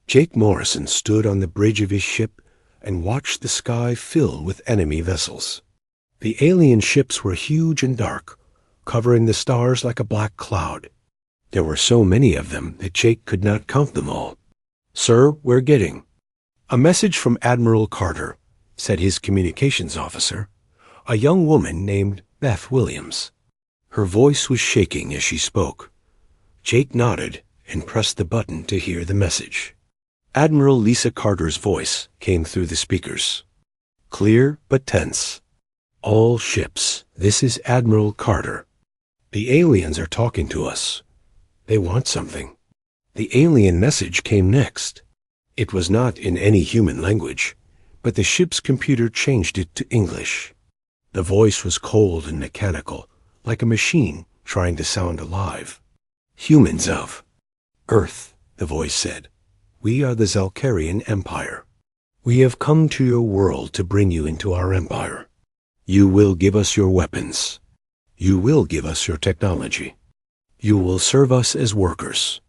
Jake Morrison stood on the bridge of his ship and watched the sky fill with enemy vessels. The alien ships were huge and dark, covering the stars like a black cloud. There were so many of them that Jake could not count them all. "Sir, we're getting a message from Admiral Carter," said his communications officer, a young woman named Beth Williams. Her voice was shaking as she spoke. Jake nodded and pressed the button to hear the message. Admiral Lisa Carter's voice came through the speakers. Clear but tense. "All ships, this is Admiral Carter. The aliens are talking to us. They want something." The alien message came next. It was not in any human language, but the ship's computer changed it to English. The voice was cold and mechanical, like a machine trying to sound alive. "Humans of Earth," the voice said. "We are the Zalkarian Empire. We have come to your world to bring you into our empire. You will give us your weapons. You will give us your technology. You will serve us as workers.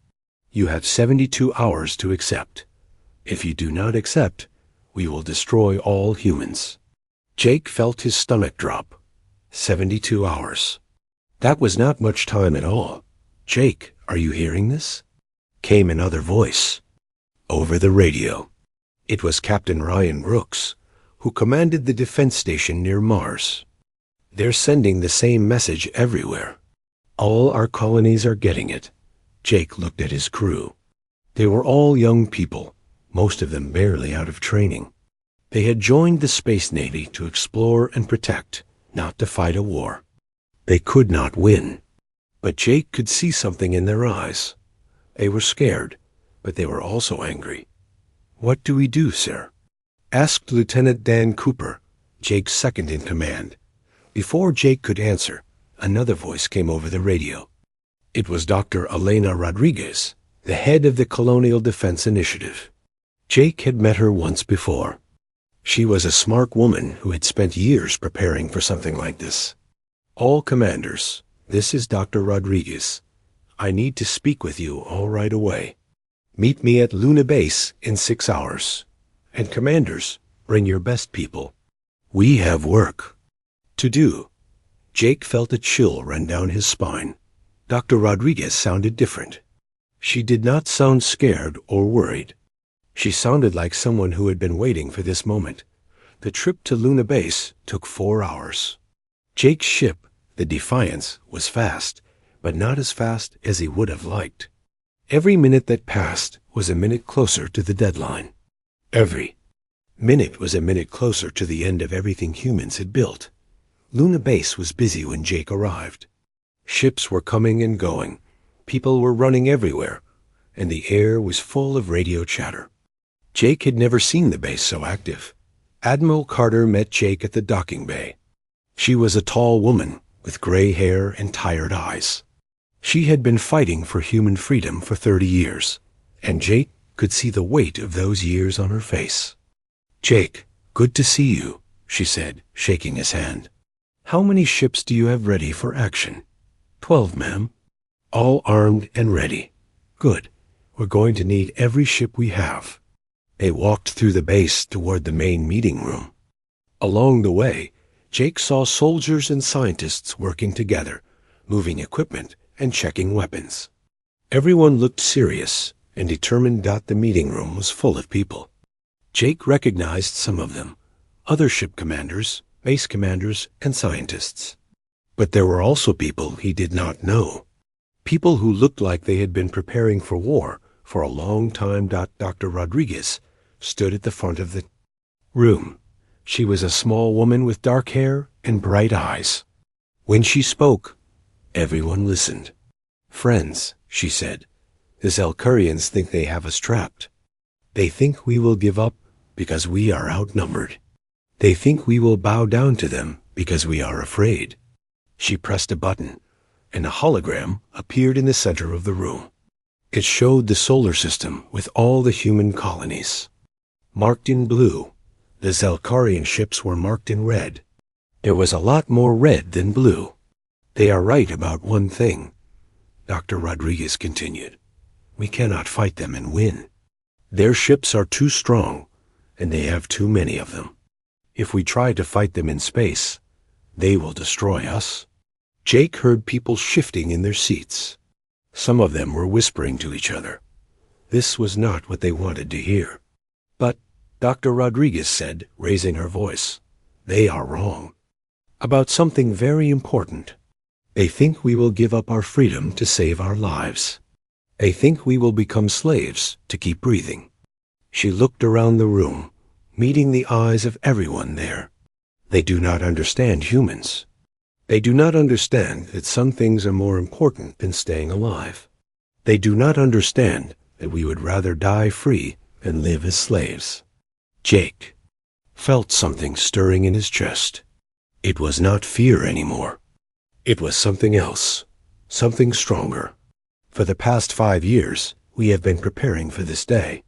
You have 72 hours to accept. If you do not accept, we will destroy all humans." Jake felt his stomach drop. 72 hours. That was not much time at all. "Jake, are you hearing this?" came another voice. Over the radio. It was Captain Ryan Brooks, who commanded the defense station near Mars. "They're sending the same message everywhere. All our colonies are getting it." Jake looked at his crew. They were all young people, most of them barely out of training. They had joined the Space Navy to explore and protect, not to fight a war. They could not win. But Jake could see something in their eyes. They were scared, but they were also angry. "What do we do, sir?" asked Lieutenant Dan Cooper, Jake's second in command. Before Jake could answer, another voice came over the radio. It was Dr. Elena Rodriguez, the head of the Colonial Defense Initiative. Jake had met her once before. She was a smart woman who had spent years preparing for something like this. "All commanders, this is Dr. Rodriguez. I need to speak with you all right away. Meet me at Luna Base in 6 hours. And commanders, bring your best people. We have work to do." Jake felt a chill run down his spine. Dr. Rodriguez sounded different. She did not sound scared or worried. She sounded like someone who had been waiting for this moment. The trip to Luna Base took 4 hours. Jake's ship, the Defiance, was fast, but not as fast as he would have liked. Every minute that passed was a minute closer to the deadline. Every minute was a minute closer to the end of everything humans had built. Luna Base was busy when Jake arrived. Ships were coming and going. People were running everywhere, and the air was full of radio chatter. Jake had never seen the base so active. Admiral Carter met Jake at the docking bay. She was a tall woman with gray hair and tired eyes. She had been fighting for human freedom for 30 years, and Jake could see the weight of those years on her face. "Jake, good to see you," she said, shaking his hand. "How many ships do you have ready for action?" 12, ma'am. "All armed and ready. Good. We're going to need every ship we have." They walked through the base toward the main meeting room. Along the way, Jake saw soldiers and scientists working together, moving equipment and checking weapons. Everyone looked serious and determined that the meeting room was full of people. Jake recognized some of them, other ship commanders, base commanders, and scientists. But there were also people he did not know. People who looked like they had been preparing for war for a long time. Dr. Rodriguez stood at the front of the room. She was a small woman with dark hair and bright eyes. When she spoke, everyone listened. "Friends," she said, "the Zalkarians think they have us trapped. They think we will give up because we are outnumbered. They think we will bow down to them because we are afraid." She pressed a button, and a hologram appeared in the center of the room. It showed the solar system with all the human colonies. Marked in blue, the Zalkarian ships were marked in red. There was a lot more red than blue. "They are right about one thing," Dr. Rodriguez continued. "We cannot fight them and win. Their ships are too strong, and they have too many of them. If we try to fight them in space, they will destroy us." Jake heard people shifting in their seats. Some of them were whispering to each other. This was not what they wanted to hear. "But," Dr. Rodriguez said, raising her voice, "they are wrong. About something very important. They think we will give up our freedom to save our lives. They think we will become slaves to keep breathing." She looked around the room, meeting the eyes of everyone there. They do not understand humans. They do not understand that some things are more important than staying alive. They do not understand that we would rather die free than live as slaves. Jake felt something stirring in his chest. It was not fear anymore. It was something else, something stronger. For the past 5 years, we have been preparing for this day.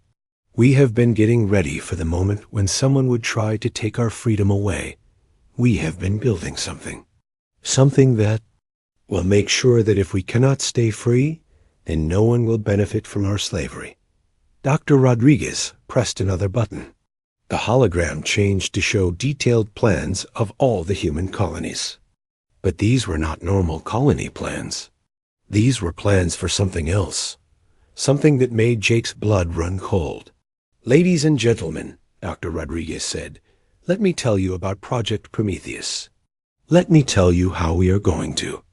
We have been getting ready for the moment when someone would try to take our freedom away. We have been building something. Something that will make sure that if we cannot stay free, then no one will benefit from our slavery. Dr. Rodriguez pressed another button. The hologram changed to show detailed plans of all the human colonies. But these were not normal colony plans. These were plans for something else, something that made Jake's blood run cold. "Ladies and gentlemen," Dr. Rodriguez said, "let me tell you about Project Prometheus. Let me tell you how we are going to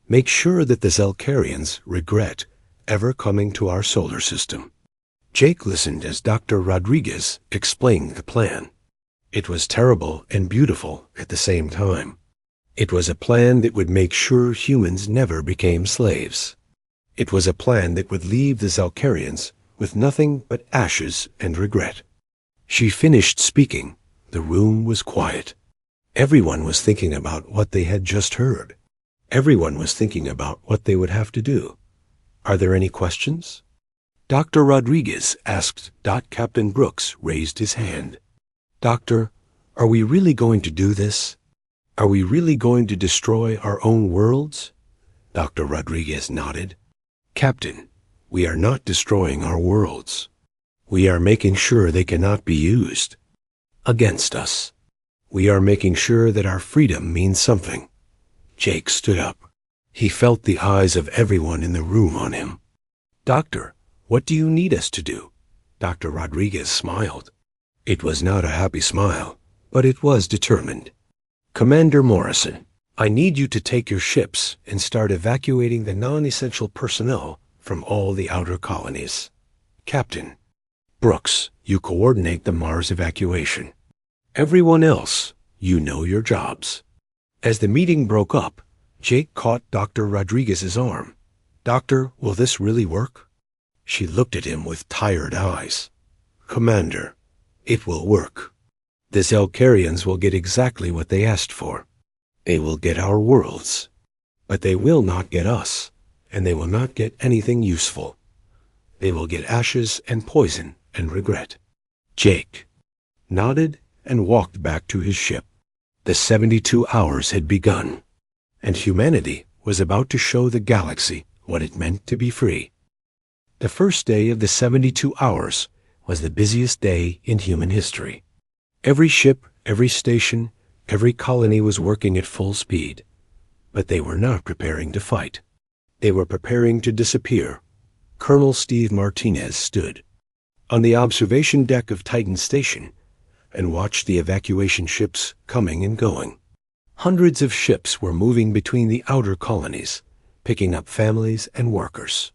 make sure that the Zelkarians regret ever coming to our solar system." Jake listened as Dr. Rodriguez explained the plan. It was terrible and beautiful at the same time. It was a plan that would make sure humans never became slaves. It was a plan that would leave the Zelkarians with nothing but ashes and regret. She finished speaking. The room was quiet. Everyone was thinking about what they had just heard. Everyone was thinking about what they would have to do. "Are there any questions?" Dr. Rodriguez asked. Captain Brooks raised his hand. "Doctor, are we really going to do this? Are we really going to destroy our own worlds?" Dr. Rodriguez nodded. "Captain, we are not destroying our worlds. We are making sure they cannot be used against us. We are making sure that our freedom means something." Jake stood up. He felt the eyes of everyone in the room on him. "Doctor, what do you need us to do?" Dr. Rodriguez smiled. It was not a happy smile, but it was determined. "Commander Morrison, I need you to take your ships and start evacuating the non-essential personnel from all the outer colonies. Captain Brooks, you coordinate the Mars evacuation. Everyone else, you know your jobs." As the meeting broke up, Jake caught Dr. Rodriguez's arm. "Doctor, will this really work?" She looked at him with tired eyes. "Commander, it will work. The Zelkarians will get exactly what they asked for. They will get our worlds. But they will not get us, and they will not get anything useful. They will get ashes and poison and regret." Jake nodded and walked back to his ship. The 72 hours had begun, and humanity was about to show the galaxy what it meant to be free. The first day of the 72 hours was the busiest day in human history. Every ship, every station, every colony was working at full speed. But they were not preparing to fight. They were preparing to disappear. Colonel Steve Martinez stood on the observation deck of Titan Station and watched the evacuation ships coming and going. Hundreds of ships were moving between the outer colonies, picking up families and workers.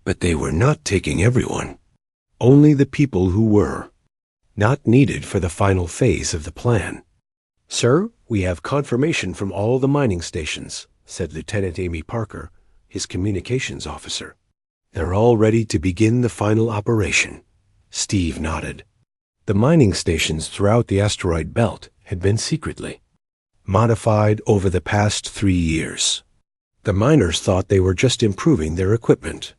But they were not taking everyone. Only the people who were not needed for the final phase of the plan. "Sir, we have confirmation from all the mining stations," said Lieutenant Amy Parker, his communications officer. "They're all ready to begin the final operation." Steve nodded. The mining stations throughout the asteroid belt had been secretly modified over the past 3 years. The miners thought they were just improving their equipment.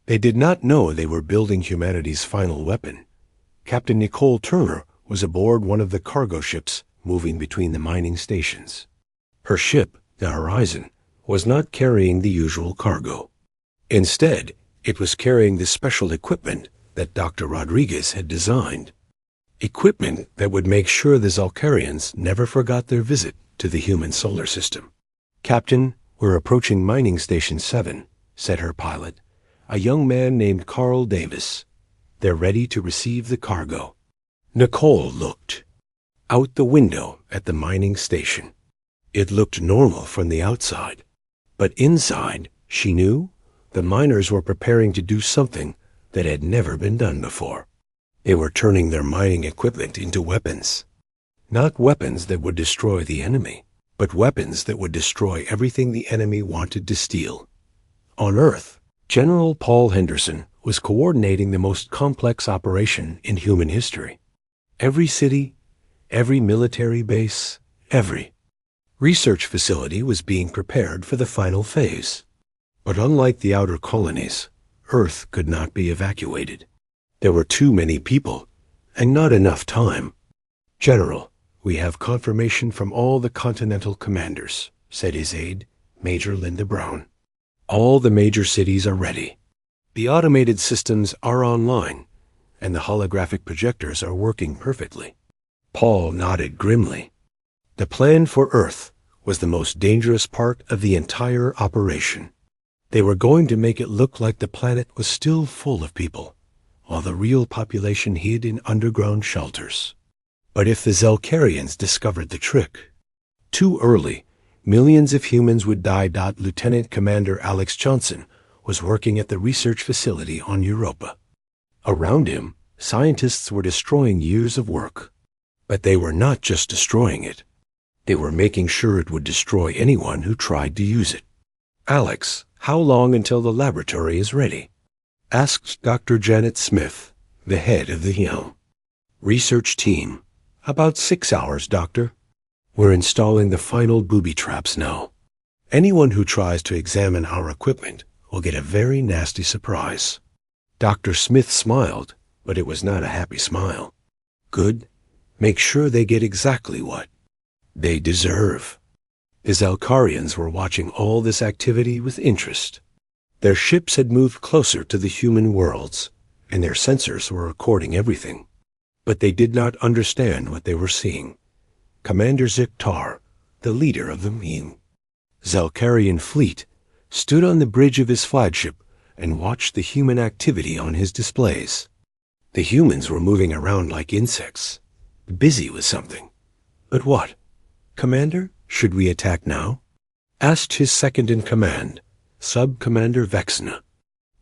They did not know they were building humanity's final weapon. Captain Nicole Turner was aboard one of the cargo ships moving between the mining stations. Her ship, the Horizon, was not carrying the usual cargo. Instead, it was carrying the special equipment that Dr. Rodriguez had designed. Equipment that would make sure the Zalcarians never forgot their visit to the human solar system. "Captain, we're approaching Mining Station 7, said her pilot, a young man named Carl Davis. "They're ready to receive the cargo." Nicole looked out the window at the mining station. It looked normal from the outside, but inside, she knew, the miners were preparing to do something that had never been done before. They were turning their mining equipment into weapons. Not weapons that would destroy the enemy, but weapons that would destroy everything the enemy wanted to steal. On Earth, General Paul Henderson was coordinating the most complex operation in human history. Every city, every military base, every research facility was being prepared for the final phase. But unlike the outer colonies, Earth could not be evacuated. There were too many people, and not enough time. "General, we have confirmation from all the Continental commanders," said his aide, Major Linda Brown. "All the major cities are ready. The automated systems are online, and the holographic projectors are working perfectly." Paul nodded grimly. The plan for Earth was the most dangerous part of the entire operation. They were going to make it look like the planet was still full of people, while the real population hid in underground shelters. But if the Zalcarians discovered the trick, too early, millions of humans would die. Lieutenant Commander Alex Johnson was working at the research facility on Europa. Around him, scientists were destroying years of work. But they were not just destroying it. They were making sure it would destroy anyone who tried to use it. "Alex, how long until the laboratory is ready?" asked Dr. Janet Smith, the head of the Helm. "Research team. About 6 hours, Doctor. We're installing the final booby traps now. Anyone who tries to examine our equipment will get a very nasty surprise." Dr. Smith smiled, but it was not a happy smile. "Good. Make sure they get exactly what they deserve." The Zalcarians were watching all this activity with interest. Their ships had moved closer to the human worlds, and their sensors were recording everything. But they did not understand what they were seeing. Commander Ziktar, the leader of the Zalcarian fleet, stood on the bridge of his flagship and watched the human activity on his displays. The humans were moving around like insects, busy with something. But what? "Commander, should we attack now?" asked his second-in-command, Sub-Commander Vexna.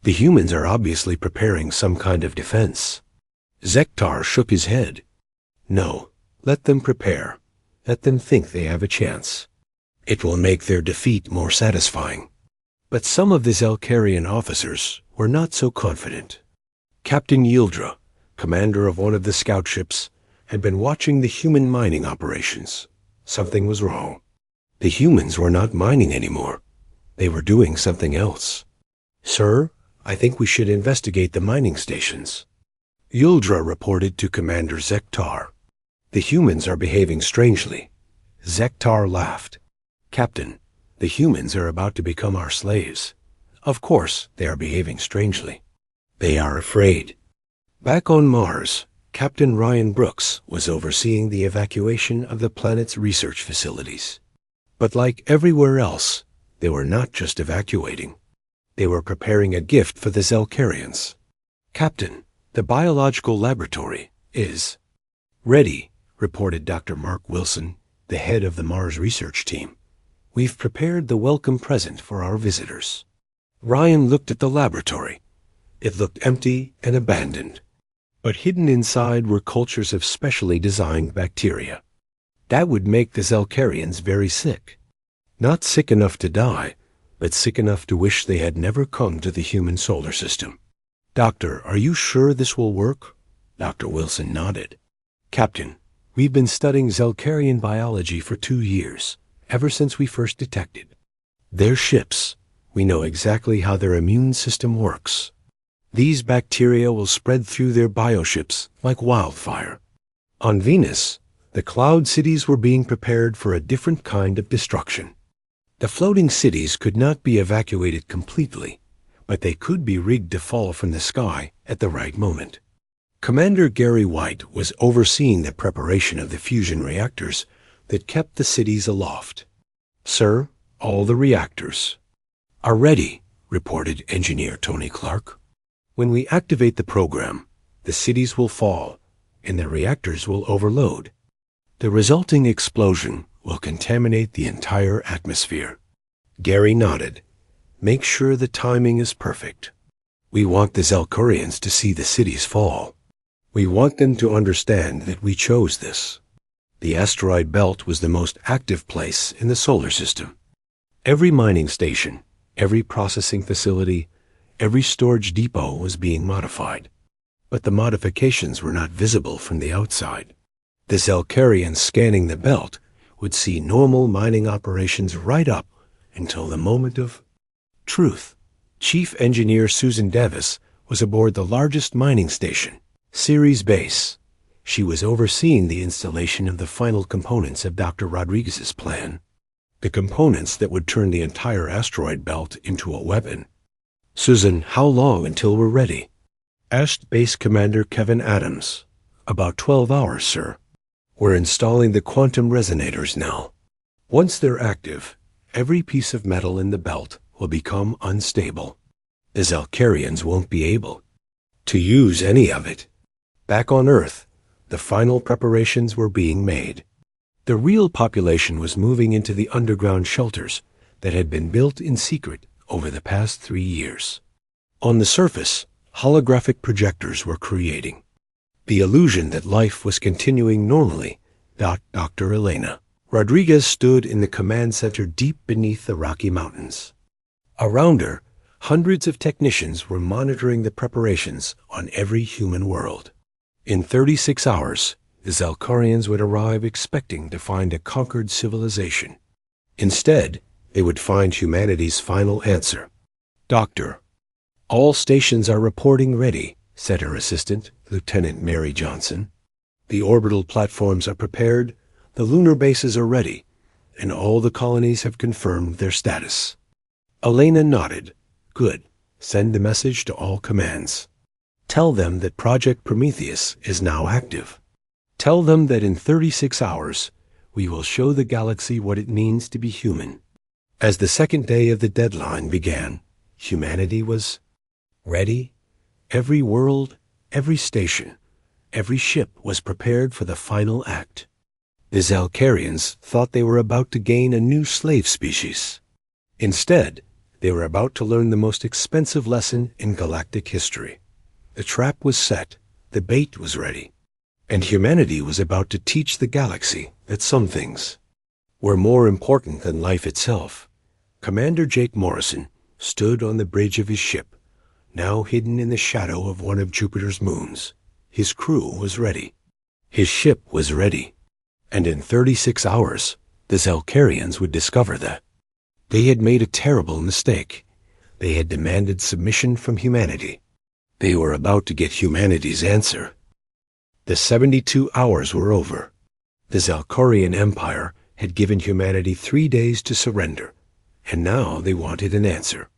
"The humans are obviously preparing some kind of defense." Zektar shook his head. "No, let them prepare. Let them think they have a chance. It will make their defeat more satisfying." But some of the Zalcarian officers were not so confident. Captain Yildra, commander of one of the scout ships, had been watching the human mining operations. Something was wrong. The humans were not mining anymore. They were doing something else. "Sir, I think we should investigate the mining stations." Yildra reported to Commander Zektar. "The humans are behaving strangely." Zektar laughed. "Captain, the humans are about to become our slaves. Of course they are behaving strangely. They are afraid." Back on Mars, Captain Ryan Brooks was overseeing the evacuation of the planet's research facilities. But like everywhere else, they were not just evacuating. They were preparing a gift for the Zalcarians. "Captain, the biological laboratory is ready," reported Dr. Mark Wilson, the head of the Mars research team. "We've prepared the welcome present for our visitors." Ryan looked at the laboratory. It looked empty and abandoned. But hidden inside were cultures of specially designed bacteria. That would make the Zalcarians very sick. Not sick enough to die, but sick enough to wish they had never come to the human solar system. "Doctor, are you sure this will work?" Dr. Wilson nodded. "Captain, we've been studying Zalcarian biology for 2 years, ever since we first detected their ships. We know exactly how their immune system works. These bacteria will spread through their bioships like wildfire." On Venus, the cloud cities were being prepared for a different kind of destruction. The floating cities could not be evacuated completely, but they could be rigged to fall from the sky at the right moment. Commander Gary White was overseeing the preparation of the fusion reactors that kept the cities aloft. "Sir, all the reactors are ready," reported Engineer Tony Clark. "When we activate the program, the cities will fall and the reactors will overload. The resulting explosion will contaminate the entire atmosphere." Gary nodded. "Make sure the timing is perfect. We want the Zelkurians to see the cities fall. We want them to understand that we chose this. The asteroid belt was the most active place in the solar system. Every mining station, every processing facility, every storage depot was being modified. But the modifications were not visible from the outside. The Zelkurians scanning the belt would see normal mining operations right up until the moment of truth." Chief Engineer Susan Davis was aboard the largest mining station, Ceres Base. She was overseeing the installation of the final components of Dr. Rodriguez's plan, the components that would turn the entire asteroid belt into a weapon. "Susan, how long until we're ready?" asked Base Commander Kevin Adams. "About 12 hours, sir. We're installing the quantum resonators now. Once they're active, every piece of metal in the belt will become unstable. The Zelkurians won't be able to use any of it." Back on Earth, the final preparations were being made. The real population was moving into the underground shelters that had been built in secret over the past 3 years. On the surface, holographic projectors were creating the illusion that life was continuing normally. Dr. Elena Rodriguez stood in the command center deep beneath the Rocky Mountains. Around her, hundreds of technicians were monitoring the preparations on every human world. In 36 hours, the Zelkurians would arrive expecting to find a conquered civilization. Instead, they would find humanity's final answer. "Doctor, all stations are reporting ready," said her assistant, Lieutenant Mary Johnson. "The orbital platforms are prepared, the lunar bases are ready, and all the colonies have confirmed their status." Elena nodded. "Good. Send the message to all commands. Tell them that Project Prometheus is now active. Tell them that in 36 hours, we will show the galaxy what it means to be human." As the second day of the deadline began, humanity was ready. Every world, every station, every ship was prepared for the final act. The Zelkurians thought they were about to gain a new slave species. Instead, they were about to learn the most expensive lesson in galactic history. The trap was set, the bait was ready, and humanity was about to teach the galaxy that some things were more important than life itself. Commander Jake Morrison stood on the bridge of his ship, now hidden in the shadow of one of Jupiter's moons. His crew was ready. His ship was ready. And in 36 hours, the Zelkurians would discover that they had made a terrible mistake. They had demanded submission from humanity. They were about to get humanity's answer. The 72 hours were over. The Zelkurian Empire had given humanity 3 days to surrender, and now they wanted an answer.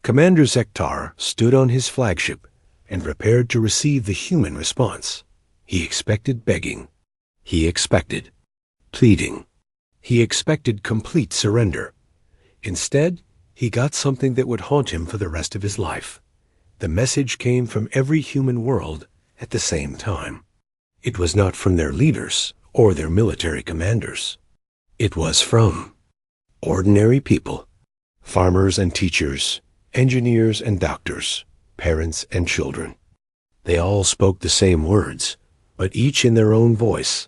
Commander Zektar stood on his flagship and prepared to receive the human response. He expected begging. He expected pleading. He expected complete surrender. Instead, he got something that would haunt him for the rest of his life. The message came from every human world at the same time. It was not from their leaders or their military commanders. It was from ordinary people, farmers and teachers, engineers and doctors, parents and children. They all spoke the same words, but each in their own voice.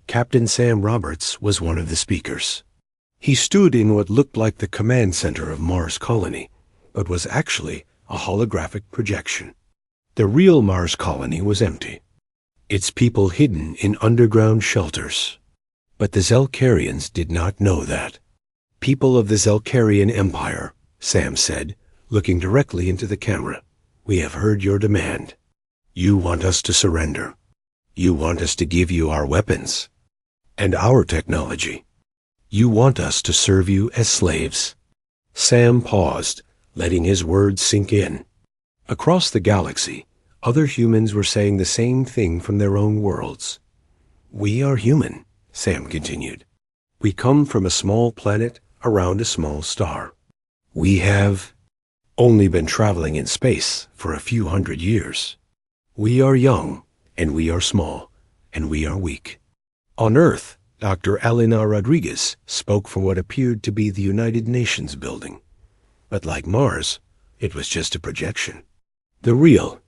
Captain Sam Roberts was one of the speakers. He stood in what looked like the command center of Mars Colony, but was actually a holographic projection. The real Mars Colony was empty, its people hidden in underground shelters. But the Zelkurians did not know that. "People of the Zelkurian Empire," Sam said, looking directly into the camera, "we have heard your demand. You want us to surrender. You want us to give you our weapons and our technology. You want us to serve you as slaves." Sam paused, letting his words sink in. Across the galaxy, other humans were saying the same thing from their own worlds. "We are human," Sam continued. "We come from a small planet around a small star. We have only been traveling in space for a few hundred years. We are young, and we are small, and we are weak." On Earth, Dr. Elena Rodriguez spoke from what appeared to be the United Nations building. But like Mars, it was just a projection. The real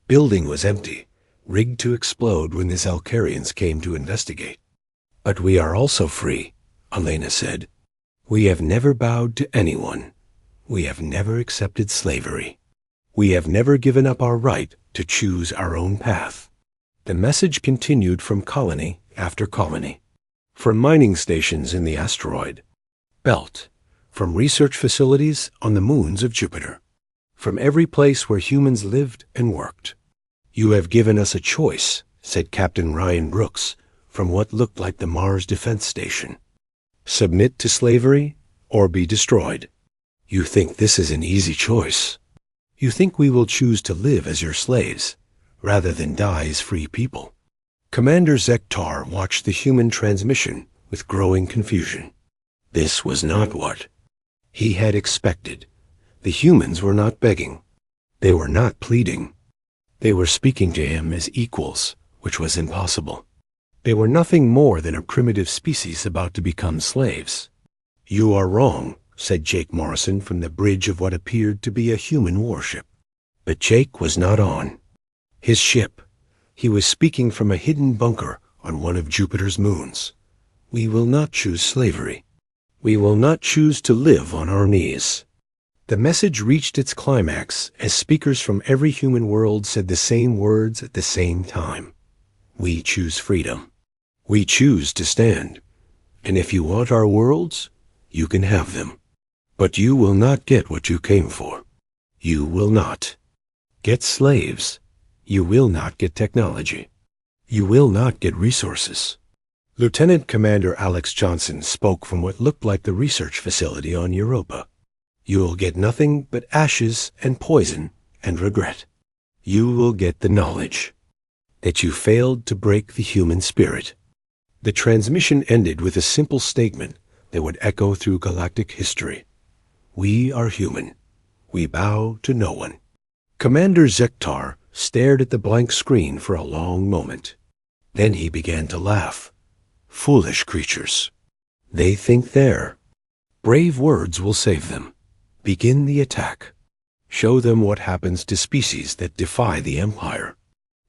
building was empty, rigged to explode when the Zelkarians came to investigate. "But we are also free," Elena said. "We have never bowed to anyone. We have never accepted slavery. We have never given up our right to choose our own path." The message continued from colony after colony, from mining stations in the asteroid belt, from research facilities on the moons of Jupiter, from every place where humans lived and worked. "You have given us a choice," said Captain Ryan Brooks from what looked like the Mars Defense Station. "Submit to slavery or be destroyed. You think this is an easy choice. You think we will choose to live as your slaves rather than die as free people." Commander Zektar watched the human transmission with growing confusion. This was not what he had expected. The humans were not begging. They were not pleading. They were speaking to him as equals, which was impossible. They were nothing more than a primitive species about to become slaves. "You are wrong," said Jake Morrison from the bridge of what appeared to be a human warship. But Jake was not on his ship. He was speaking from a hidden bunker on one of Jupiter's moons. "We will not choose slavery. We will not choose to live on our knees." The message reached its climax as speakers from every human world said the same words at the same time. "We choose freedom. We choose to stand. And if you want our worlds, you can have them. But you will not get what you came for. You will not get slaves. You will not get technology. You will not get resources." Lieutenant Commander Alex Johnson spoke from what looked like the research facility on Europa. "You will get nothing but ashes and poison and regret. You will get the knowledge that you failed to break the human spirit." The transmission ended with a simple statement that would echo through galactic history. "We are human. We bow to no one." Commander Zektar stared at the blank screen for a long moment. Then he began to laugh. "Foolish creatures. They think they're brave words will save them. Begin the attack. Show them what happens to species that defy the Empire."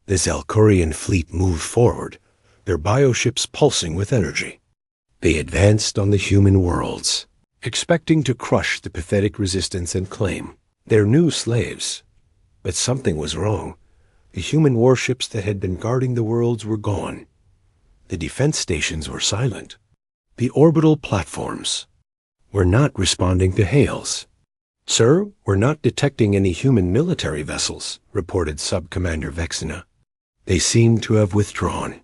The Zelkarian fleet moved forward, their bioships pulsing with energy. They advanced on the human worlds, expecting to crush the pathetic resistance and claim their new slaves. But something was wrong. The human warships that had been guarding the worlds were gone. The defense stations were silent. The orbital platforms were not responding to hails. "Sir, we're not detecting any human military vessels," reported Sub-Commander Vexina. "They seem to have withdrawn."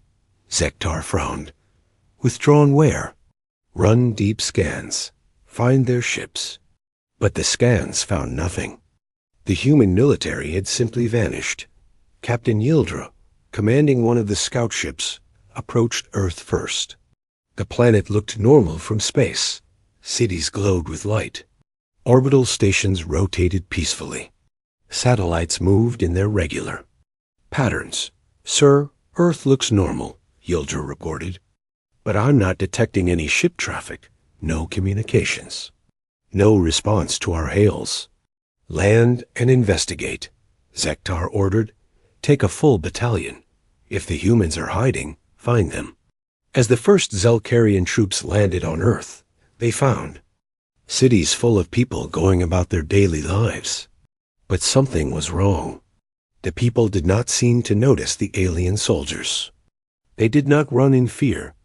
Zektar frowned. "Withdrawn where?" "Run deep scans. Find their ships." But the scans found nothing. The human military had simply vanished. Captain Yildra, commanding one of the scout ships, approached Earth first. The planet looked normal from space. Cities glowed with light. Orbital stations rotated peacefully. Satellites moved in their regular patterns. "Sir, Earth looks normal," Yildra reported. "But I'm not detecting any ship traffic, no communications, no response to our hails." "Land and investigate," Zektar ordered. "Take a full battalion. If the humans are hiding, find them." As the first Zelkarian troops landed on Earth, they found cities full of people going about their daily lives. But something was wrong. The people did not seem to notice the alien soldiers. They did not run in fear.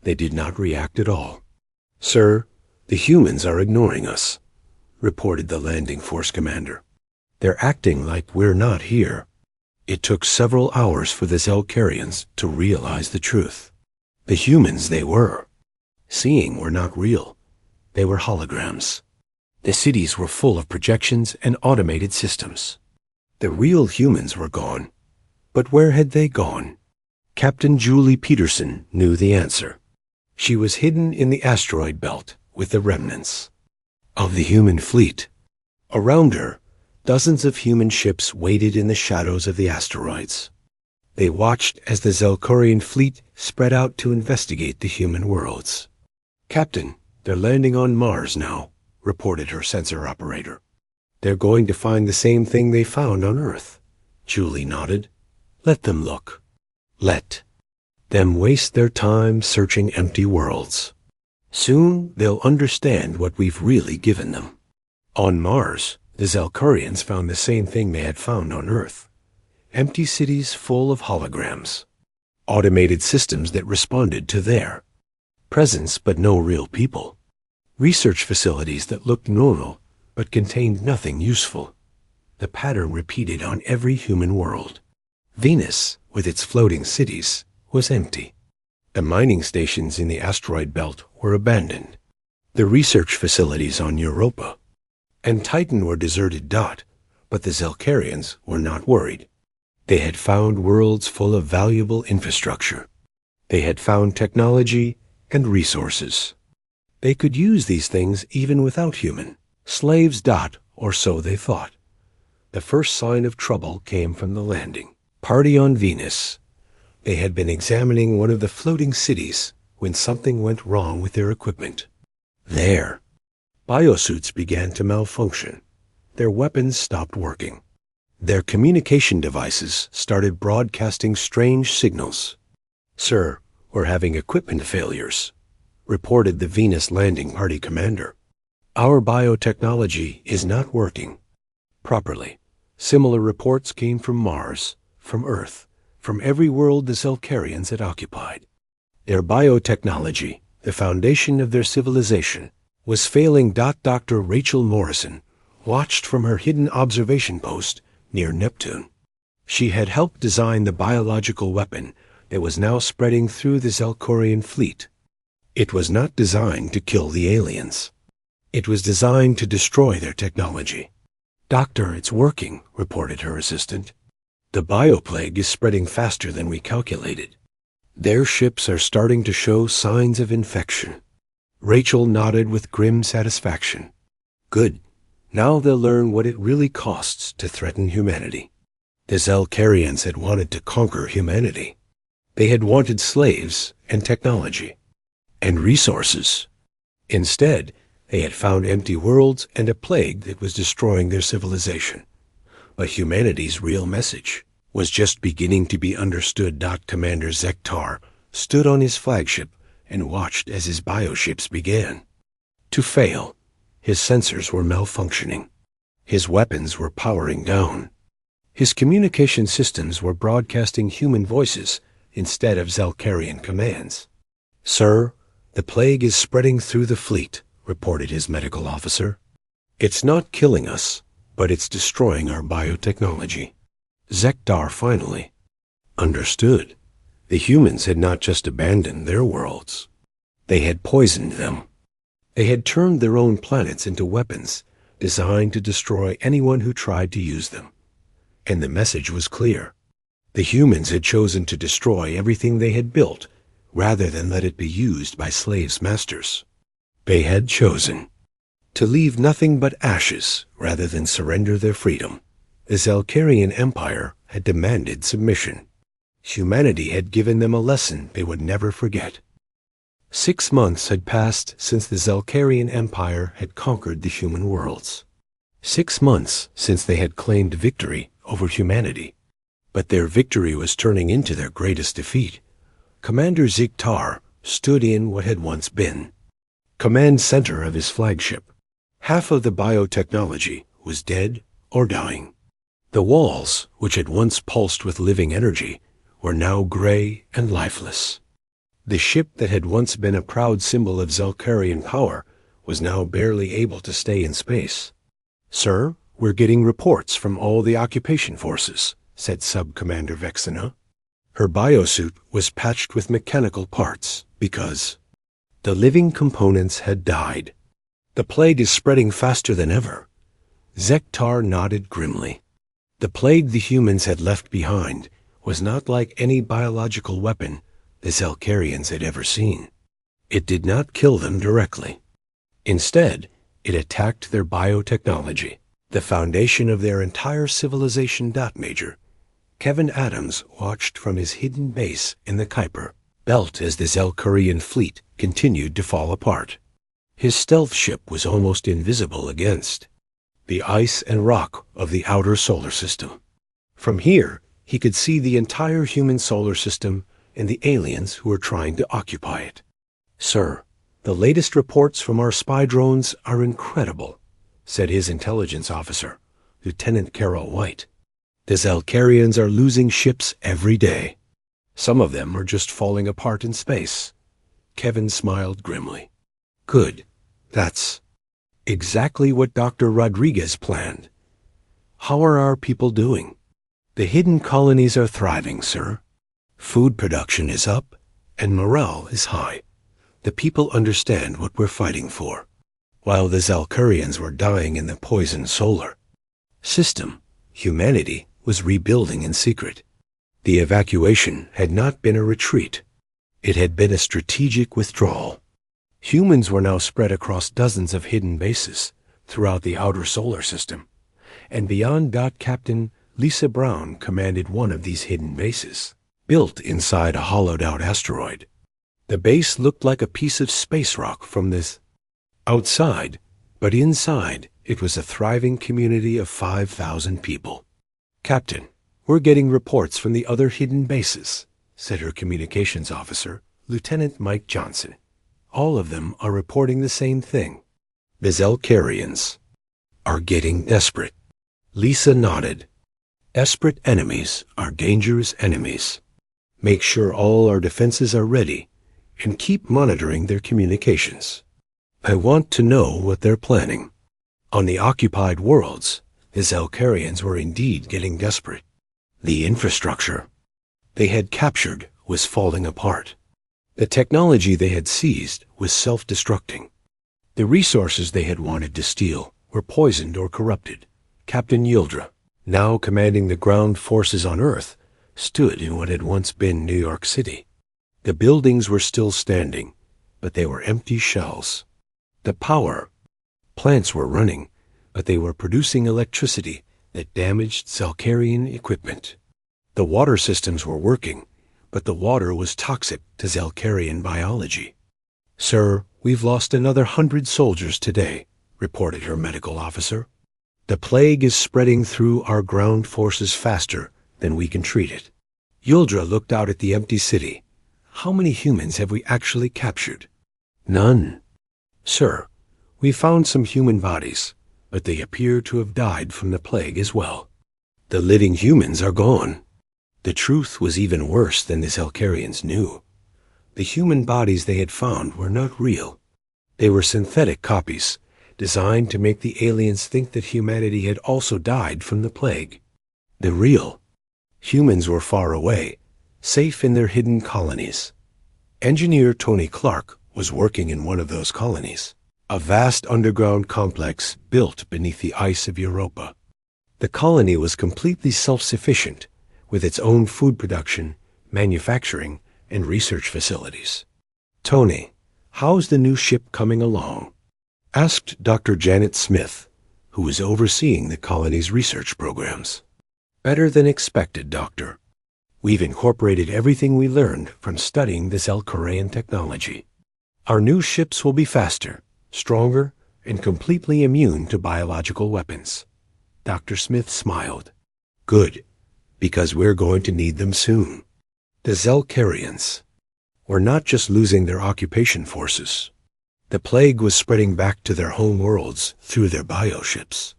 They did not react at all. "Sir, the humans are ignoring us," reported the landing force commander. "They're acting like we're not here." It took several hours for the Zelkarians to realize the truth. The humans they were seeing were not real. They were holograms. The cities were full of projections and automated systems. The real humans were gone. But where had they gone? Captain Julie Peterson knew the answer. She was hidden in the asteroid belt with the remnants of the human fleet. Around her, dozens of human ships waited in the shadows of the asteroids. They watched as the Zelkorian fleet spread out to investigate the human worlds. "Captain, they're landing on Mars now," reported her sensor operator. "They're going to find the same thing they found on Earth." Julie nodded. "Let them look. Let them waste their time searching empty worlds. Soon they'll understand what we've really given them." On Mars, the Zelkorians found the same thing they had found on Earth. Empty cities full of holograms. Automated systems that responded to their presence but no real people. Research facilities that looked normal but contained nothing useful. The pattern repeated on every human world. Venus, with its floating cities, was empty. The mining stations in the asteroid belt were abandoned. The research facilities on Europa and Titan were deserted. But the Zelkarians were not worried. They had found worlds full of valuable infrastructure. They had found technology and resources. They could use these things even without human slaves. Or so they thought. The first sign of trouble came from the landing party on Venus. They had been examining one of the floating cities when something went wrong with their equipment. Their biosuits began to malfunction. Their weapons stopped working. Their communication devices started broadcasting strange signals. "Sir, we're having equipment failures," reported the Venus landing party commander. "Our biotechnology is not working properly." Similar reports came from Mars, from Earth, from every world the Zelkarians had occupied. Their biotechnology, the foundation of their civilization, was failing. Dr. Rachel Morrison watched from her hidden observation post near Neptune. She had helped design the biological weapon that was now spreading through the Zelkorian fleet. It was not designed to kill the aliens. It was designed to destroy their technology. "Doctor, it's working," reported her assistant. "The bioplague is spreading faster than we calculated. Their ships are starting to show signs of infection." Rachel nodded with grim satisfaction. "Good. Now they'll learn what it really costs to threaten humanity." The Zelkarians had wanted to conquer humanity. They had wanted slaves and technology and resources. Instead, they had found empty worlds and a plague that was destroying their civilization. But humanity's real message was just beginning to be understood. Commander Zektar stood on his flagship and watched as his bioships began to fail. His sensors were malfunctioning. His weapons were powering down. His communication systems were broadcasting human voices instead of Zelkarian commands. "Sir, the plague is spreading through the fleet," reported his medical officer. "It's not killing us, but it's destroying our biotechnology." Zektar finally understood. The humans had not just abandoned their worlds. They had poisoned them. They had turned their own planets into weapons designed to destroy anyone who tried to use them. And the message was clear. The humans had chosen to destroy everything they had built rather than let it be used by slaves' masters. They had chosen to leave nothing but ashes rather than surrender their freedom. The Zelkarian Empire had demanded submission. Humanity had given them a lesson they would never forget. 6 months had passed since the Zelkarian Empire had conquered the human worlds. 6 months since they had claimed victory over humanity. But their victory was turning into their greatest defeat. Commander Zektar stood in what had once been command center of his flagship. Half of the biotechnology was dead or dying. The walls, which had once pulsed with living energy, were now gray and lifeless. The ship that had once been a proud symbol of Zelkarian power was now barely able to stay in space. "Sir, we're getting reports from all the occupation forces," said Sub-Commander Vexena. Her biosuit was patched with mechanical parts because the living components had died. "The plague is spreading faster than ever." Zektar nodded grimly. The plague the humans had left behind was not like any biological weapon the Zelkarians had ever seen. It did not kill them directly. Instead, it attacked their biotechnology, the foundation of their entire civilization. Major Kevin Adams watched from his hidden base in the Kuiper Belt as the Zelkarian fleet continued to fall apart. His stealth ship was almost invisible against the ice and rock of the outer solar system. From here, he could see the entire human solar system and the aliens who were trying to occupy it. "Sir, the latest reports from our spy drones are incredible," said his intelligence officer, Lieutenant Carol White. "The Zelkarians are losing ships every day. Some of them are just falling apart in space." Kevin smiled grimly. "Good. That's exactly what Dr. Rodriguez planned. How are our people doing?" "The hidden colonies are thriving, sir. Food production is up, and morale is high. The people understand what we're fighting for." While the Zelkarians were dying in the poisoned solar system, humanity was rebuilding in secret. The evacuation had not been a retreat. It had been a strategic withdrawal. Humans were now spread across dozens of hidden bases throughout the outer solar system, and beyond. Captain Lisa Brown commanded one of these hidden bases, built inside a hollowed-out asteroid. The base looked like a piece of space rock from this outside, but inside it was a thriving community of 5,000 people. "Captain, we're getting reports from the other hidden bases," said her communications officer, Lieutenant Mike Johnson. "All of them are reporting the same thing. The Zelkarians are getting desperate." Lisa nodded. "Desperate enemies are dangerous enemies. Make sure all our defenses are ready and keep monitoring their communications. I want to know what they're planning." On the occupied worlds, the Zelkarians were indeed getting desperate. The infrastructure they had captured was falling apart. The technology they had seized was self-destructing. The resources they had wanted to steal were poisoned or corrupted. Captain Yildra, now commanding the ground forces on Earth, stood in what had once been New York City. The buildings were still standing, but they were empty shells. The power plants were running, but they were producing electricity that damaged Zelkarian equipment. The water systems were working, but the water was toxic to Zelkarian biology. "Sir, we've lost another 100 soldiers today," reported her medical officer. "The plague is spreading through our ground forces faster than we can treat it." Yildra looked out at the empty city. "How many humans have we actually captured?" "None. Sir, we found some human bodies, but they appear to have died from the plague as well. The living humans are gone." The truth was even worse than the Zelkarians knew. The human bodies they had found were not real. They were synthetic copies, designed to make the aliens think that humanity had also died from the plague. The real humans were far away, safe in their hidden colonies. Engineer Tony Clark was working in one of those colonies, a vast underground complex built beneath the ice of Europa. The colony was completely self-sufficient, with its own food production, manufacturing, and research facilities. "Tony, how's the new ship coming along?" asked Dr. Janet Smith, who was overseeing the colony's research programs. "Better than expected, Doctor. We've incorporated everything we learned from studying the Zelkarian technology. Our new ships will be faster, stronger, and completely immune to biological weapons." Dr. Smith smiled. "Good, because we're going to need them soon." The Zelkarians were not just losing their occupation forces. The plague was spreading back to their home worlds through their bioships.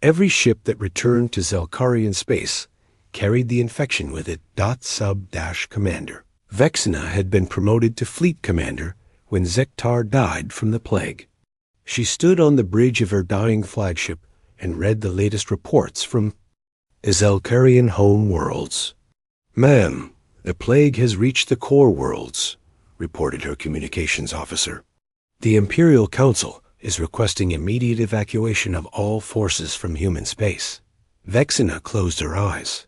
Every ship that returned to Zelkarian space carried the infection with it. Sub-Commander Vexena had been promoted to Fleet Commander when Zektar died from the plague. She stood on the bridge of her dying flagship and read the latest reports from Zelkarian home worlds. "Ma'am, the plague has reached the core worlds," reported her communications officer. "The Imperial Council is requesting immediate evacuation of all forces from human space. Vexina closed her eyes.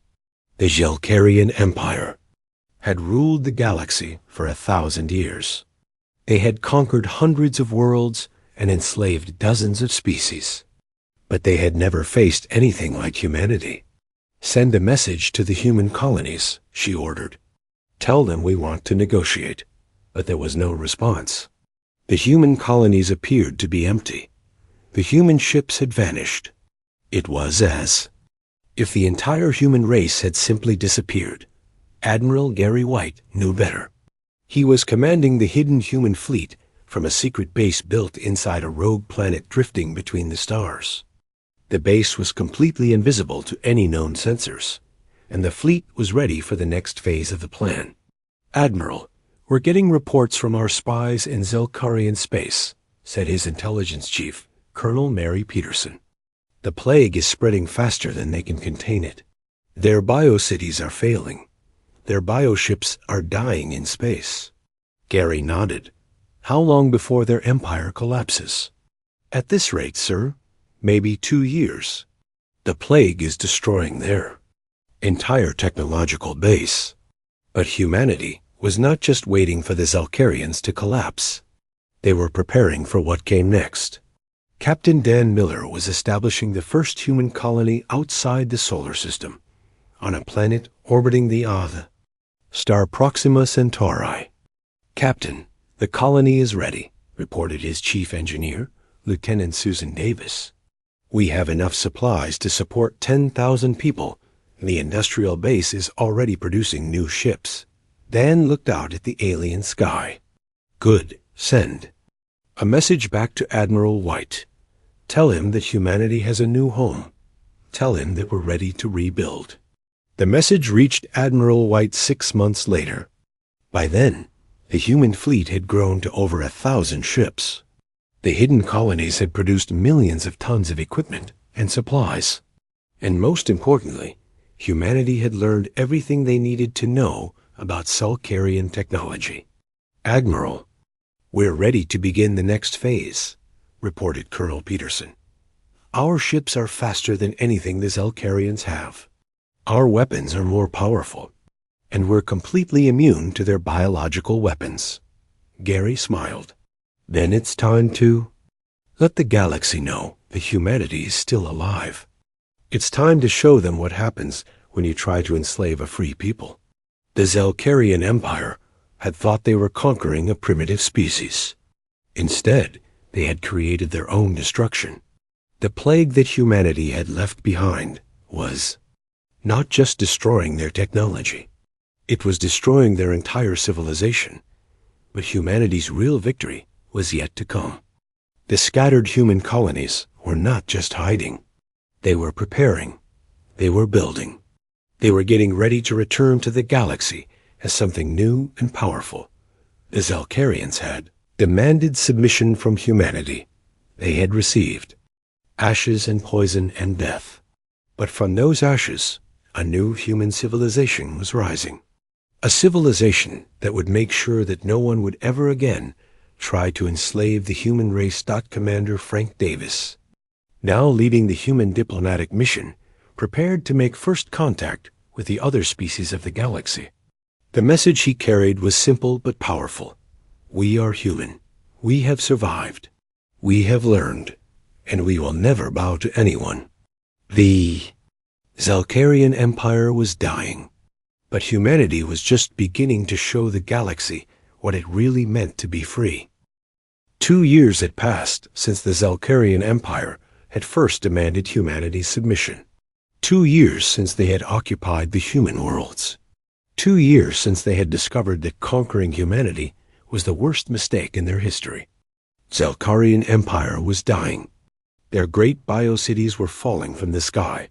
The Zelkarian Empire had ruled the galaxy for 1,000 years. They had conquered hundreds of worlds and enslaved dozens of species. But they had never faced anything like humanity. "Send a message to the human colonies," she ordered. "Tell them we want to negotiate." But there was no response. The human colonies appeared to be empty. The human ships had vanished. It was as if the entire human race had simply disappeared. Admiral Gary White knew better. He was commanding the hidden human fleet from a secret base built inside a rogue planet drifting between the stars. The base was completely invisible to any known sensors, and the fleet was ready for the next phase of the plan. "Admiral, we're getting reports from our spies in Zelkarian space," said his intelligence chief, Colonel Mary Peterson. "The plague is spreading faster than they can contain it. Their biocities are failing. Their bioships are dying in space." Gary nodded. "How long before their empire collapses?" "At this rate, sir, maybe 2 years. The plague is destroying their entire technological base." But humanity was not just waiting for the Zelkarians to collapse. They were preparing for what came next. Captain Dan Miller was establishing the first human colony outside the solar system, on a planet orbiting the star Proxima Centauri. "Captain, the colony is ready," reported his chief engineer, Lieutenant Susan Davis. "We have enough supplies to support 10,000 people, and the industrial base is already producing new ships." Dan looked out at the alien sky. "Good. Send a message back to Admiral White. Tell him that humanity has a new home. Tell him that we're ready to rebuild." The message reached Admiral White 6 months later. By then, the human fleet had grown to over 1,000 ships. The hidden colonies had produced millions of tons of equipment and supplies. And most importantly, humanity had learned everything they needed to know about Zelkarian technology. "Admiral, we're ready to begin the next phase," reported Colonel Peterson. "Our ships are faster than anything the Zelkarians have. Our weapons are more powerful, and we're completely immune to their biological weapons." Gary smiled. "Then it's time to let the galaxy know that humanity is still alive. It's time to show them what happens when you try to enslave a free people." The Zelkarian Empire had thought they were conquering a primitive species. Instead, they had created their own destruction. The plague that humanity had left behind was not just destroying their technology. It was destroying their entire civilization. But humanity's real victory was yet to come. The scattered human colonies were not just hiding. They were preparing. They were building. They were getting ready to return to the galaxy as something new and powerful. The Zelkarians had demanded submission from humanity. They had received ashes and poison and death. But from those ashes, a new human civilization was rising. A civilization that would make sure that no one would ever again try to enslave the human race. Commander Frank Davis, now leading the human diplomatic mission, prepared to make first contact with the other species of the galaxy. The message he carried was simple but powerful. We are human. We have survived. We have learned, and we will never bow to anyone. The Zelkarian Empire was dying, but humanity was just beginning to show the galaxy what it really meant to be free. 2 years had passed since the Zelkarian Empire had first demanded humanity's submission. 2 years since they had occupied the human worlds. 2 years since they had discovered that conquering humanity was the worst mistake in their history. Zelkarian Empire was dying. Their great biocities were falling from the sky.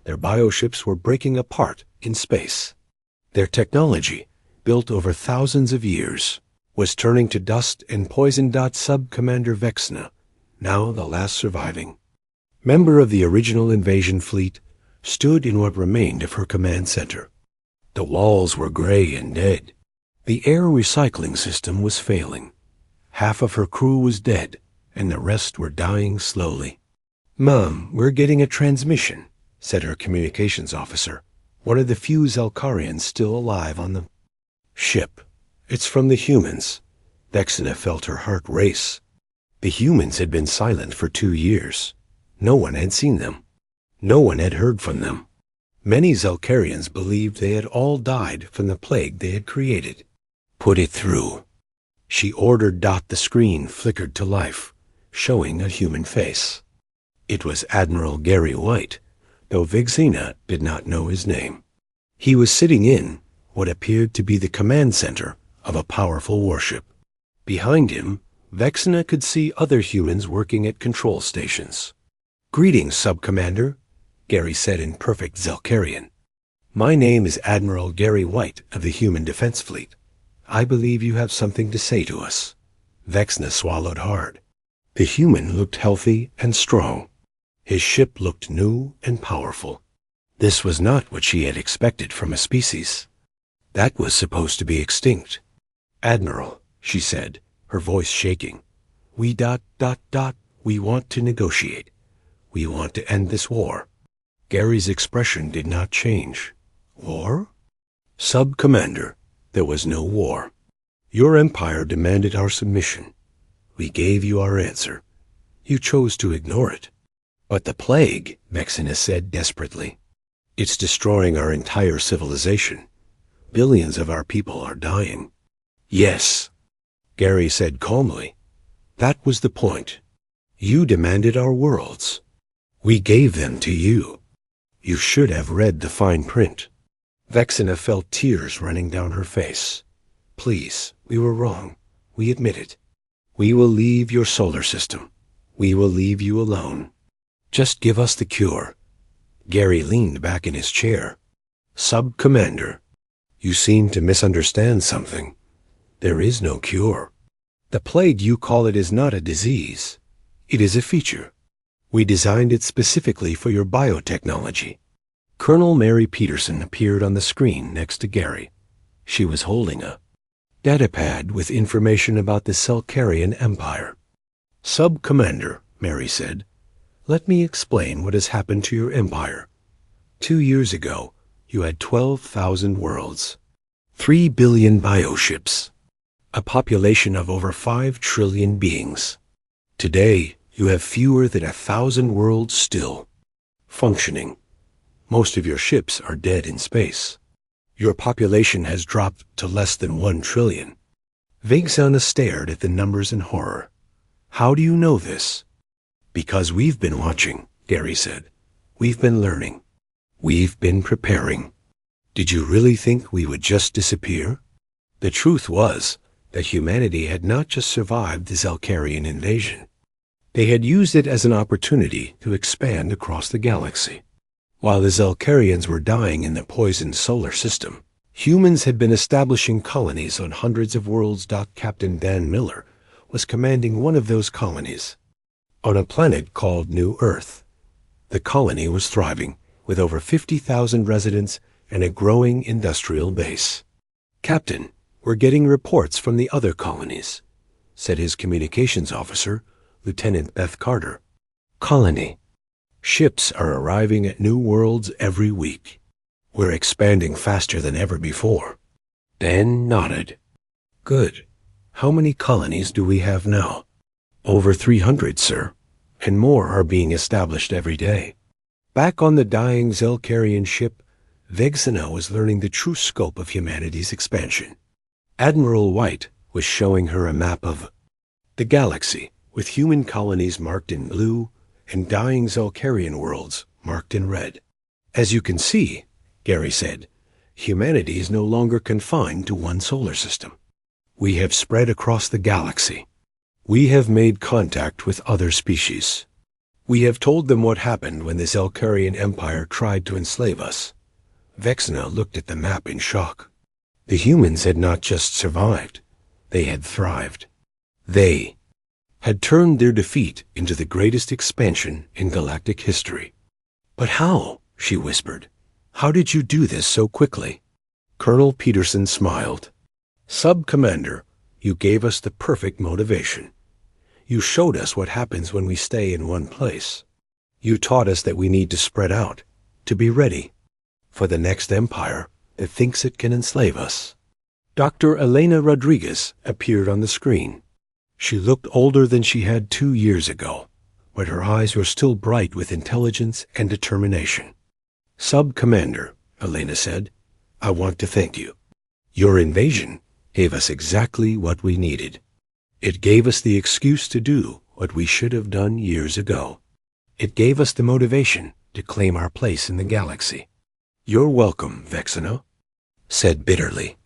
Their bioships were breaking apart in space. Their technology, built over thousands of years, was turning to dust and poison. Sub-Commander Vexina, now the last surviving member of the original invasion fleet, stood in what remained of her command center. The walls were gray and dead. The air recycling system was failing. Half of her crew was dead, and the rest were dying slowly. "Mom, we're getting a transmission," said her communications officer, one of the few Zelkarians still alive on the ship. It's from the humans. Vexena felt her heart race. The humans had been silent for 2 years. No one had seen them. No one had heard from them. Many Zelkarians believed they had all died from the plague they had created. Put it through. She ordered. The screen flickered to life, showing a human face. It was Admiral Gary White, though Vexena did not know his name. He was sitting in what appeared to be the command center of a powerful warship. Behind him, Vexena could see other humans working at control stations. "Greetings, Sub-Commander," Gary said in perfect Zelkarian. "My name is Admiral Gary White of the Human Defense Fleet. I believe you have something to say to us." Vexena swallowed hard. The human looked healthy and strong. His ship looked new and powerful. This was not what she had expected from a species that was supposed to be extinct. "Admiral," she said, her voice shaking, we want to negotiate. We want to end this war." Gary's expression did not change. "War?" "Sub-Commander, there was no war. Your empire demanded our submission. We gave you our answer. You chose to ignore it." "But the plague," Vexena said desperately. "It's destroying our entire civilization. Billions of our people are dying." "Yes," Gary said calmly. "That was the point. You demanded our worlds. We gave them to you. You should have read the fine print." Vexena felt tears running down her face. "Please, we were wrong. We admit it. We will leave your solar system. We will leave you alone. Just give us the cure." Gary leaned back in his chair. "Sub-Commander, you seem to misunderstand something. There is no cure. The plague you call it is not a disease. It is a feature. We designed it specifically for your biotechnology." Colonel Mary Peterson appeared on the screen next to Gary. She was holding a datapad with information about the Zelkarian Empire. "Sub-Commander," Mary said, "let me explain what has happened to your empire. 2 years ago, you had 12,000 worlds, 3 billion bioships, a population of over 5 trillion beings. Today, you have fewer than 1,000 worlds still, functioning. Most of your ships are dead in space. Your population has dropped to less than 1 trillion. Vexena stared at the numbers in horror. "How do you know this?" "Because we've been watching," Gary said. "We've been learning. We've been preparing. Did you really think we would just disappear?" The truth was that humanity had not just survived the Zelkarian invasion. They had used it as an opportunity to expand across the galaxy. While the Zelkarians were dying in the poisoned solar system, humans had been establishing colonies on hundreds of worlds. Captain Dan Miller was commanding one of those colonies on a planet called New Earth. The colony was thriving, with over 50,000 residents and a growing industrial base. "Captain, we're getting reports from the other colonies," said his communications officer, Lieutenant Beth Carter. "Colony. Ships are arriving at new worlds every week. We're expanding faster than ever before." Dan nodded. "Good. How many colonies do we have now?" "Over 300, sir, and more are being established every day." Back on the dying Zelkarian ship, Vexena was learning the true scope of humanity's expansion. Admiral White was showing her a map of the galaxy, with human colonies marked in blue and dying Zelkarian worlds marked in red. "As you can see," Gary said, "humanity is no longer confined to one solar system. We have spread across the galaxy. We have made contact with other species. We have told them what happened when the Zelkarian Empire tried to enslave us." Vexena looked at the map in shock. The humans had not just survived, they had thrived. They had turned their defeat into the greatest expansion in galactic history. "But how?" she whispered. "How did you do this so quickly?" Colonel Peterson smiled. "Sub-Commander, you gave us the perfect motivation. You showed us what happens when we stay in one place. You taught us that we need to spread out, to be ready for the next empire that thinks it can enslave us. Dr. Elena Rodriguez appeared on the screen. She looked older than she had 2 years ago, but her eyes were still bright with intelligence and determination. "Sub-Commander," Elena said, "I want to thank you. Your invasion gave us exactly what we needed. It gave us the excuse to do what we should have done years ago. It gave us the motivation to claim our place in the galaxy." "You're welcome," Vexana said bitterly.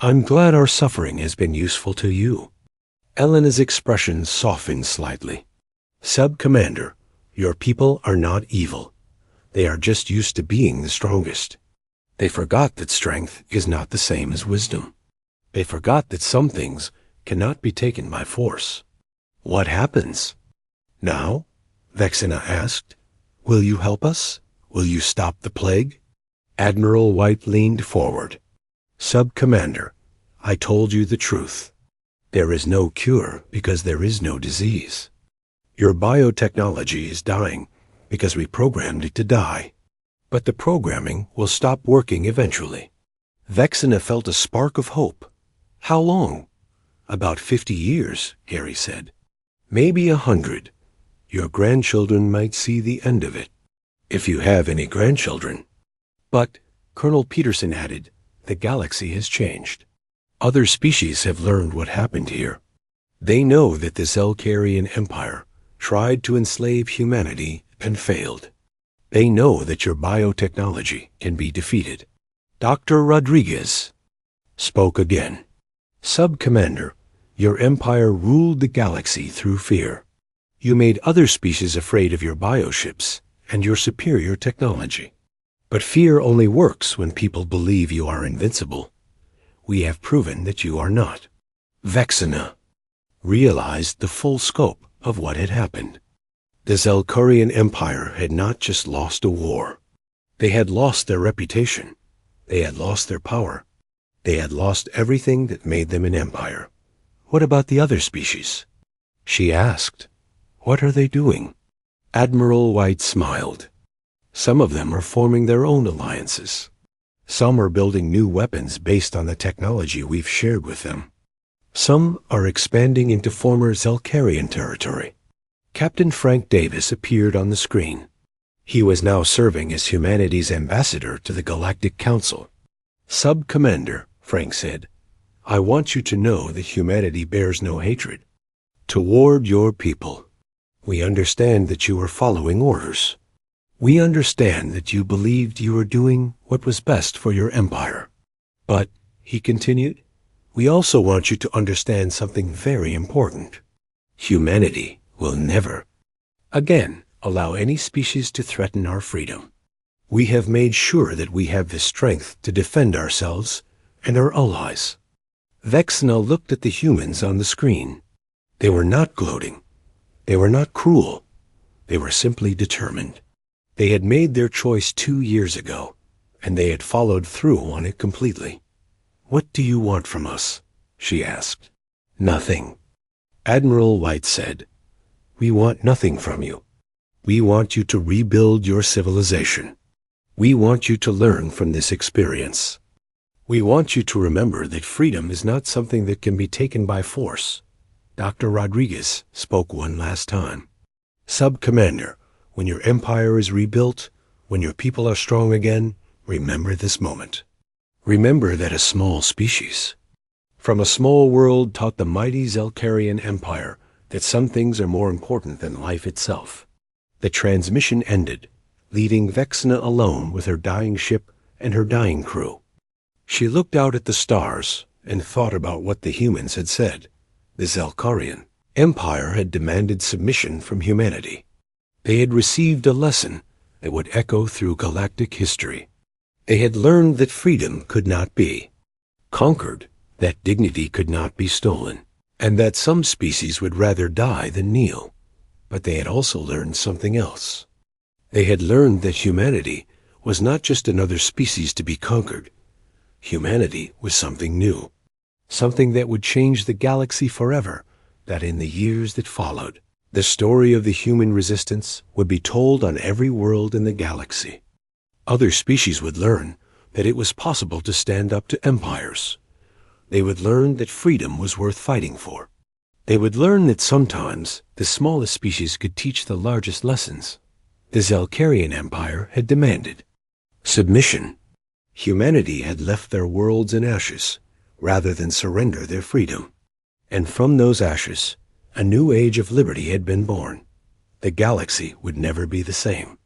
"I'm glad our suffering has been useful to you." Elena's expression softened slightly. "Sub-Commander, your people are not evil. They are just used to being the strongest. They forgot that strength is not the same as wisdom. They forgot that some things cannot be taken by force." "What happens now?" Vexana asked. "Will you help us? Will you stop the plague?" Admiral White leaned forward. "Sub-Commander, I told you the truth. There is no cure because there is no disease. Your biotechnology is dying because we programmed it to die. But the programming will stop working eventually." Vexana felt a spark of hope. "How long?" "About 50 years, Gary said. "Maybe 100. Your grandchildren might see the end of it, if you have any grandchildren." But, Colonel Peterson added, the galaxy has changed. Other species have learned what happened here. They know that the Zelkarian Empire tried to enslave humanity and failed. They know that your biotechnology can be defeated. Dr. Rodriguez spoke again. "Sub-Commander, your empire ruled the galaxy through fear. You made other species afraid of your bioships and your superior technology. But fear only works when people believe you are invincible. We have proven that you are not." Vexana realized the full scope of what had happened. The Zelkarian Empire had not just lost a war. They had lost their reputation. They had lost their power. They had lost everything that made them an empire. "What about the other species?" she asked. "What are they doing?" Admiral White smiled. "Some of them are forming their own alliances. Some are building new weapons based on the technology we've shared with them. Some are expanding into former Zelkarian territory." Captain Frank Davis appeared on the screen. He was now serving as humanity's ambassador to the Galactic Council. "Sub-Commander," Frank said, "I want you to know that humanity bears no hatred toward your people. We understand that you are following orders. We understand that you believed you were doing what was best for your empire. But," he continued, "we also want you to understand something very important. Humanity will never again allow any species to threaten our freedom. We have made sure that we have the strength to defend ourselves and our allies." Vexana looked at the humans on the screen. They were not gloating. They were not cruel. They were simply determined. They had made their choice 2 years ago, and they had followed through on it completely. "What do you want from us?" she asked. "Nothing," Admiral White said. "We want nothing from you. We want you to rebuild your civilization. We want you to learn from this experience. We want you to remember that freedom is not something that can be taken by force." Dr. Rodriguez spoke one last time. "Sub-Commander, when your empire is rebuilt, when your people are strong again, remember this moment. Remember that a small species from a small world taught the mighty Zelkarian Empire that some things are more important than life itself." The transmission ended, leaving Vexana alone with her dying ship and her dying crew. She looked out at the stars and thought about what the humans had said. The Zelkarian Empire had demanded submission from humanity. They had received a lesson that would echo through galactic history. They had learned that freedom could not be conquered, that dignity could not be stolen, and that some species would rather die than kneel. But they had also learned something else. They had learned that humanity was not just another species to be conquered. Humanity was something new, something that would change the galaxy forever, that in the years that followed, the story of the human resistance would be told on every world in the galaxy. Other species would learn that it was possible to stand up to empires. They would learn that freedom was worth fighting for. They would learn that sometimes the smallest species could teach the largest lessons. The Zelkarian Empire had demanded submission. Humanity had left their worlds in ashes rather than surrender their freedom. And from those ashes, a new age of liberty had been born. The galaxy would never be the same.